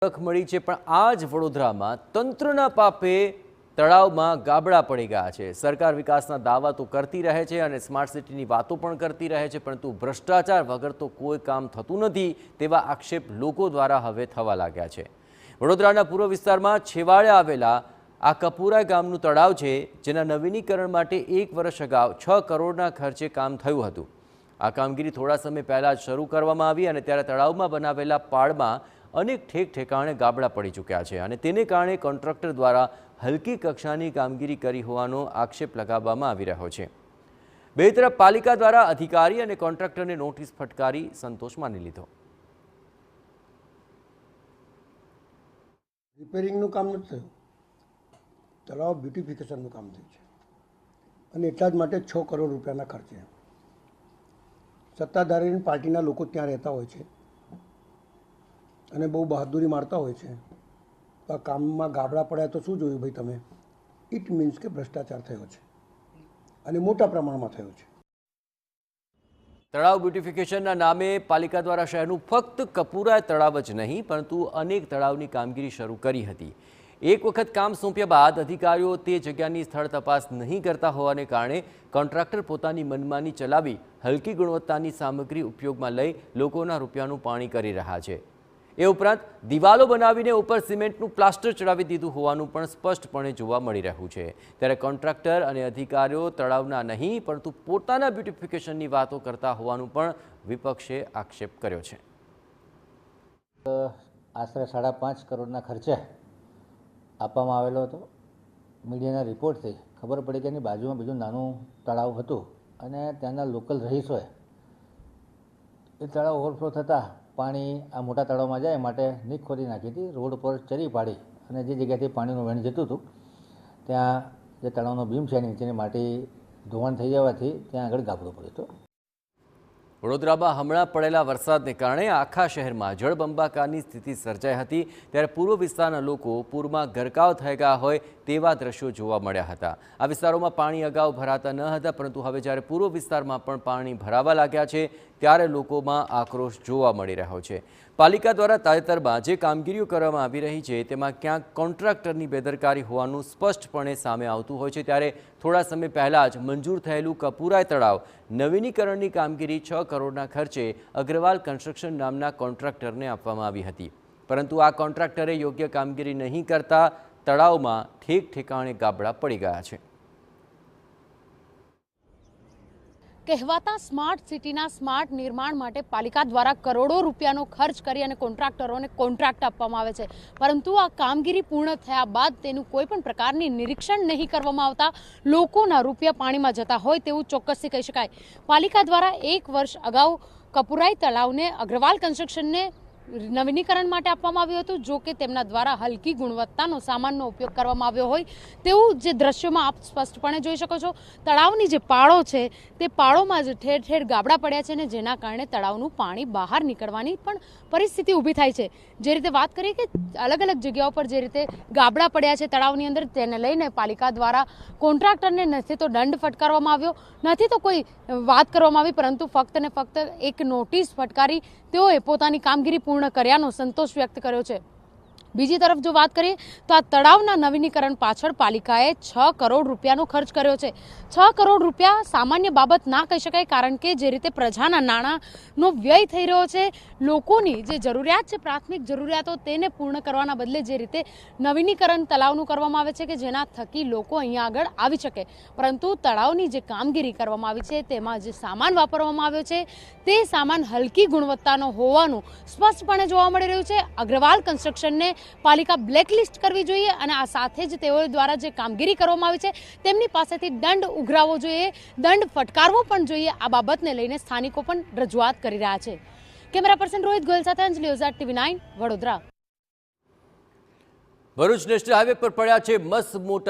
મળી છે પણ આ જ વડોદરામાં તંત્રના પાપે તળાવમાં ગાબડા પડી ગયા છે। સરકાર વિકાસના દાવા તો કરતી રહે છે અને સ્માર્ટ સિટીની વાતો પણ કરતી રહે છે, પરંતુ ભ્રષ્ટાચાર વગર તો કોઈ કામ થતું નથી તેવા આક્ષેપ લોકો દ્વારા હવે થવા લાગ્યા છે। વડોદરાના પૂર્વ વિસ્તારમાં છેવાડે આવેલા આ કપુરા ગામનું તળાવ છે, જેના નવીનીકરણ માટે 1 વર્ષ અગાઉ 6 કરોડના ખર્ચે કામ થયું હતું। આ કામગીરી થોડા સમય પહેલા જ શરૂ કરવામાં આવી અને ત્યારે તળાવમાં બનાવેલા પાળમાં અનેક ઠેક ઠેકાણે ગાબડા પડી ચૂક્યા છે અને તેને કારણે કોન્ટ્રાક્ટર દ્વારા હલકી કક્ષાની કામગીરી કરી હોવાનો આક્ષેપ લગાવવામાં આવી રહ્યો છે। બે તરફ પાલિકા દ્વારા અધિકારી અને કોન્ટ્રાક્ટરને નોટિસ ફટકારી સંતોષ માની લીધો। રિપેરિંગનું કામ નથી થયું, તળાવ બ્યુટિફિકેશનનું કામ થયું છે અને એટલા જ માટે 6 કરોડ રૂપિયાના ખર્ચે સત્તાધારી પાર્ટીના લોકો ત્યાં રહેતા હોય છે અને બહુ બહાદુરી મારતા હોય છે। તો આ કામમાં ગાબડા પડ્યા તો શું જોયું ભાઈ તમે? ઇટ મીન્સ કે ભ્રષ્ટાચાર થયો છે અને મોટા પ્રમાણમાં થયો છે। તળાવ બ્યુટિફિકેશનના નામે પાલિકા દ્વારા શહેરનું ફક્ત કપુરા તળાવ જ નહીં પરંતુ અનેક તળાવની કામગીરી શરૂ કરી હતી। એક વખત કામ સોંપ્યા બાદ અધિકારીઓ તે જગ્યાની સ્થળ તપાસ નહીં કરતા હોવાને કારણે કોન્ટ્રાક્ટર પોતાની મનમાની ચલાવી હલકી ગુણવત્તાની સામગ્રી ઉપયોગમાં લઈ લોકોના રૂપિયાનું પાણી કરી રહ્યા છે। એ ઉપરાંત દિવાલો બનાવીને ઉપર સિમેન્ટનું પ્લાસ્ટર ચડાવી દીધું હોવાનું પણ સ્પષ્ટપણે જોવા મળી રહ્યું છે। ત્યારે કોન્ટ્રાક્ટર અને અધિકારીઓ તળાવના નહીં પરંતુ પોતાના બ્યુટિફિકેશનની વાતો કરતા હોવાનું પણ વિપક્ષે આક્ષેપ કર્યો છે। આશરે 5.5 કરોડના ખર્ચે આપવામાં આવેલો હતો। મીડિયાના રિપોર્ટથી ખબર પડી કે એની બાજુમાં બીજું નાનું તળાવ હતું અને ત્યાંના લોકલ રહીશોએ એ તળાવ ઓવરફ્લો થતાં પાણી આ મોટા તળાવમાં જાય માટે નીક ખોદી નાખી હતી। રોડ પર ચરી પાડી અને જે જગ્યાથી પાણીનું વહેણ જતું હતું ત્યાં જે તળાવનો બીમ છે નીચેની માટી ધોવાણ થઈ જવાથી ત્યાં આગળ ગાબડું પડ્યું હતું। વડોદરામાં હમણાં પડેલા વરસાદને કારણે આખા શહેરમાં જળબંબાકારની સ્થિતિ સર્જાઈ હતી। ત્યારે પૂર્વ વિસ્તારના લોકો પૂરમાં ગરકાવ થઈ ગયા હોય તેવા દ્રશ્યો જોવા મળ્યા હતા। આ વિસ્તારોમાં પાણી અગાઉ ભરાતા ન હતા, પરંતુ હવે જ્યારે પૂર્વ વિસ્તારમાં પણ પાણી ભરાવા લાગ્યા છે ત્યારે લોકોમાં આક્રોશ જોવા મળી રહ્યો છે। પાલિકા દ્વારા તાજેતરમાં જે કામગીરીઓ કરવામાં આવી રહી છે તેમાં ક્યાંક કોન્ટ્રાક્ટરની બેદરકારી હોવાનું સ્પષ્ટપણે સામે આવતું હોય છે। ત્યારે થોડા સમય પહેલાં જ મંજૂર થયેલું કપુરા તળાવ નવીનીકરણની કામગીરી 6 કરોડના ખર્ચે અગ્રવાલ કન્સ્ટ્રક્શન નામના કોન્ટ્રાક્ટરને આપવામાં આવી હતી, પરંતુ આ કોન્ટ્રાક્ટરે યોગ્ય કામગીરી નહીં કરતા તળાવમાં ઠેક ઠેકાણે ગાબડા પડી ગયા છે। કહેવાતા સ્માર્ટ સિટીના સ્માર્ટ નિર્માણ માટે પાલિકા દ્વારા કરોડો રૂપિયાનો ખર્ચ કરી અને કોન્ટ્રાક્ટરોને કોન્ટ્રાક્ટ આપવામાં આવે છે, પરંતુ આ કામગીરી પૂર્ણ થયા બાદ તેનું કોઈ પણ પ્રકારની નિરીક્ષણ નહીં કરવામાં આવતા લોકોના રૂપિયા પાણીમાં જતા હોય તેવું ચોક્કસથી કહી શકાય। પાલિકા દ્વારા 1 વર્ષ અગાઉ કપુરાઈ તળાવને અગ્રવાલ કન્સ્ટ્રક્શનને નવીનીકરણ માટે આપવામાં આવ્યું હતું, જો કે તેમના દ્વારા હલકી ગુણવત્તાનો સામાનનો ઉપયોગ કરવામાં આવ્યો હોય તેવું જે દ્રશ્યોમાં આપ સ્પષ્ટપણે જોઈ શકો છો। તળાવની જે પાળો છે તે પાળોમાં જ ઠેર ઠેર ગાબડા પડ્યા છે અને જેના કારણે તળાવનું પાણી બહાર નીકળવાની પણ પરિસ્થિતિ ઊભી થાય છે। જે રીતે વાત કરીએ કે અલગ અલગ જગ્યાઓ પર જે રીતે ગાબડા પડ્યા છે તળાવની અંદર, તેને લઈને પાલિકા દ્વારા કોન્ટ્રાક્ટરને નથી તો દંડ ફટકારવામાં આવ્યો, નથી તો કોઈ વાત કરવામાં આવી, પરંતુ ફક્ત ને ફક્ત એક નોટિસ ફટકારી તેઓએ પોતાની કામગીરી પૂર્ણ કર્યાનો સંતોષ વ્યક્ત કર્યો છે। બીજી તરફ જો વાત કરીએ તો આ તળાવના નવીનીકરણ પાછળ પાલિકાએ 6 કરોડ રૂપિયાનો ખર્ચ કર્યો છે। 6 કરોડ રૂપિયા સામાન્ય બાબત ના કહી શકાય, કારણ કે જે રીતે પ્રજાના નાણાંનો વ્યય થઈ રહ્યો છે, લોકોની જે જરૂરિયાત છે, પ્રાથમિક જરૂરિયાતો તેને પૂર્ણ કરવાના બદલે જે રીતે નવીનીકરણ તળાવનું કરવામાં આવે છે કે જેના થકી લોકો અહીંયા આગળ આવી શકે, પરંતુ તળાવની જે કામગીરી કરવામાં આવી છે તેમાં જે સામાન વાપરવામાં આવ્યો છે તે સામાન હલકી ગુણવત્તાનો હોવાનું સ્પષ્ટપણે જોવા મળી રહ્યું છે। અગ્રવાલ કન્સ્ટ્રક્શનને પાલિકા બ્લેકલિસ્ટ કરવી જોઈએ અને આ સાથે જ તેઓ દ્વારા જે કામગીરી કરવામાં આવી છે તેમની પાસેથી દંડ ઉઘરાવવો જોઈએ, દંડ ફટકારવો પણ જોઈએ। આ બાબતને લઈને સ્થાનિકો પણ રજૂઆત કરી રહ્યા છે। કેમેરા પર્સન રોહિત ગોયલ સાથે Anjali Ojha, TV9 Vadodara. Bharuch national highway પર પડ્યા છે મસ્ત મોટા